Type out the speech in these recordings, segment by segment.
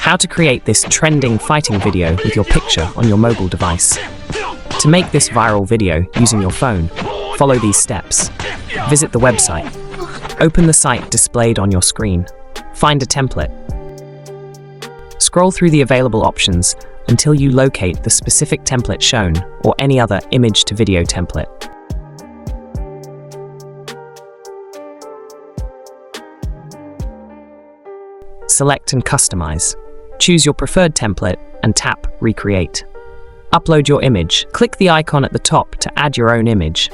How to create this trending fighting video with your picture on your mobile device. To make this viral video using your phone, follow these steps. Visit the website. Open the site displayed on your screen. Find a template. Scroll through the available options until you locate the specific template shown or any other image-to-video template. Select and customize. Choose your preferred template and tap Recreate. Upload your image. Click the icon at the top to add your own image.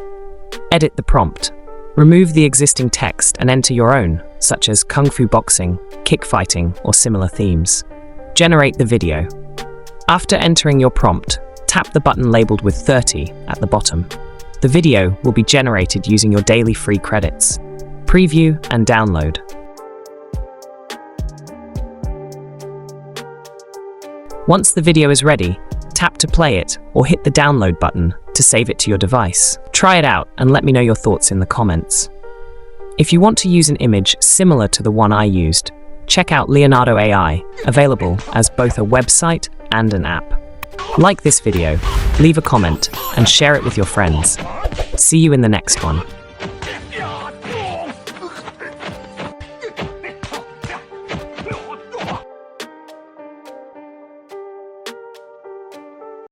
Edit the prompt. Remove the existing text and enter your own, such as kung fu boxing, kick fighting, or similar themes. Generate the video. After entering your prompt, tap the button labeled with 30 at the bottom. The video will be generated using your daily free credits. Preview and download. Once the video is ready, tap to play it or hit the download button to save it to your device. Try it out and let me know your thoughts in the comments. If you want to use an image similar to the one I used, check out Leonardo AI, available as both a website and an app. Like this video, leave a comment, and share it with your friends. See you in the next one.